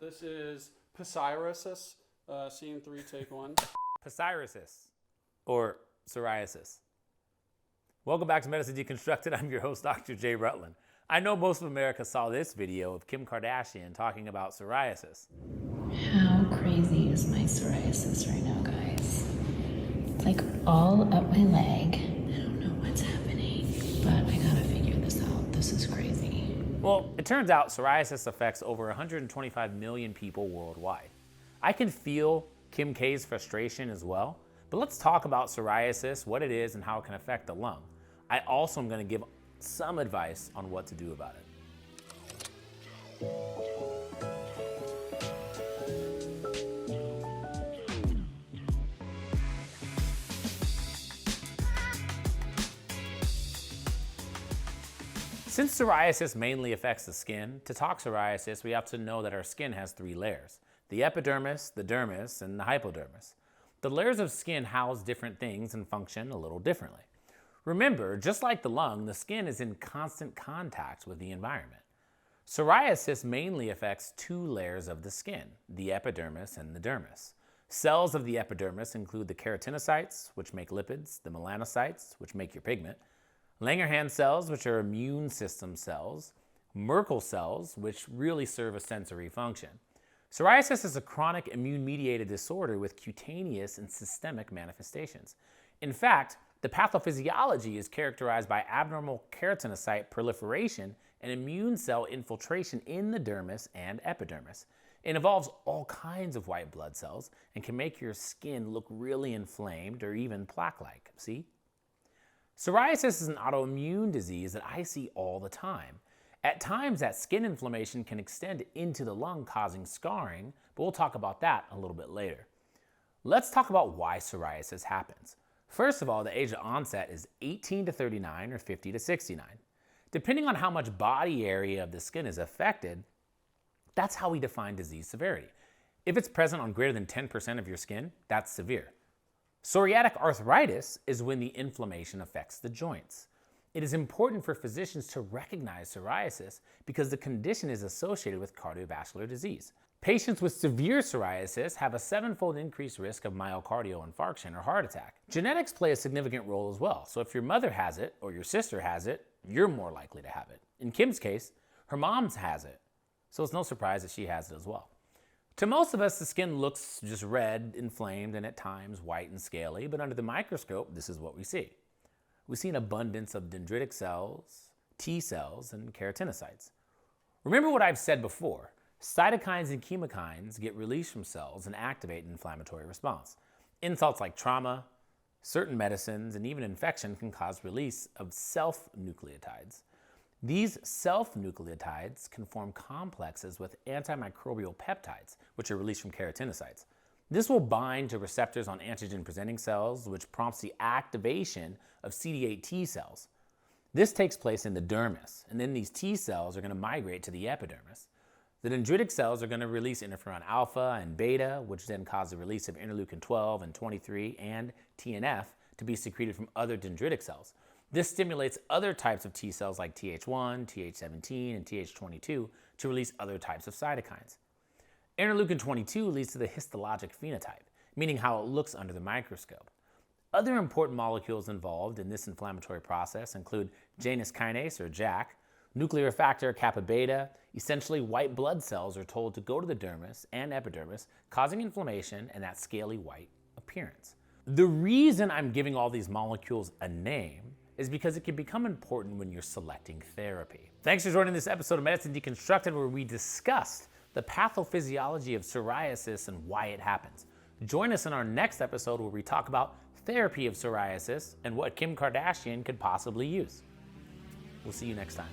This is Psoriasis. Scene 3, take 1. Psoriasis, or psoriasis. Welcome back to Medicine Deconstructed. I'm your host, Dr. Jay Rutland. I know most of America saw this video of Kim Kardashian talking about psoriasis. How crazy is my psoriasis right now, guys? It's like all up my leg. I don't know what's happening, but I gotta figure this out. This is crazy. Well, it turns out psoriasis affects over 125 million people worldwide. I can feel Kim K's frustration as well, but let's talk about psoriasis, what it is, and how it can affect the lung. I also am going to give some advice on what to do about it. Since psoriasis mainly affects the skin, to talk psoriasis, we have to know that our skin has 3 layers: the epidermis, the dermis, and the hypodermis. The layers of skin house different things and function a little differently. Remember, just like the lung, the skin is in constant contact with the environment. Psoriasis mainly affects 2 layers of the skin, the epidermis and the dermis. Cells of the epidermis include the keratinocytes, which make lipids, the melanocytes, which make your pigment, Langerhans cells, which are immune system cells, Merkel cells, which really serve a sensory function. Psoriasis is a chronic immune-mediated disorder with cutaneous and systemic manifestations. In fact, the pathophysiology is characterized by abnormal keratinocyte proliferation and immune cell infiltration in the dermis and epidermis. It involves all kinds of white blood cells and can make your skin look really inflamed or even plaque-like. See? Psoriasis is an autoimmune disease that I see all the time. At times, that skin inflammation can extend into the lung, causing scarring, but we'll talk about that a little bit later. Let's talk about why psoriasis happens. First of all, the age of onset is 18 to 39 or 50 to 69. Depending on how much body area of the skin is affected, that's how we define disease severity. If it's present on greater than 10% of your skin, that's severe. Psoriatic arthritis is when the inflammation affects the joints. It is important for physicians to recognize psoriasis because the condition is associated with cardiovascular disease. Patients with severe psoriasis have a 7-fold increased risk of myocardial infarction or heart attack. Genetics play a significant role as well, so if your mother has it or your sister has it, you're more likely to have it. In Kim's case, her mom has it, so it's no surprise that she has it as well. To most of us, the skin looks just red, inflamed, and at times white and scaly, but under the microscope, this is what we see. We see an abundance of dendritic cells, T cells, and keratinocytes. Remember what I've said before. Cytokines and chemokines get released from cells and activate an inflammatory response. Insults like trauma, certain medicines, and even infection can cause release of self-nucleotides. These self-nucleotides can form complexes with antimicrobial peptides, which are released from keratinocytes. This will bind to receptors on antigen-presenting cells, which prompts the activation of CD8 T cells. This takes place in the dermis, and then these T cells are going to migrate to the epidermis. The dendritic cells are going to release interferon alpha and beta, which then cause the release of interleukin 12 and 23 and TNF to be secreted from other dendritic cells. This stimulates other types of T cells like Th1, Th17, and Th22 to release other types of cytokines. Interleukin 22 leads to the histologic phenotype, meaning how it looks under the microscope. Other important molecules involved in this inflammatory process include Janus kinase, or JAK, nuclear factor kappa beta. Essentially, white blood cells are told to go to the dermis and epidermis, causing inflammation and that scaly white appearance. The reason I'm giving all these molecules a name is because it can become important when you're selecting therapy. Thanks for joining this episode of Medicine Deconstructed, where we discussed the pathophysiology of psoriasis and why it happens. Join us in our next episode where we talk about therapy of psoriasis and what Kim Kardashian could possibly use. We'll see you next time.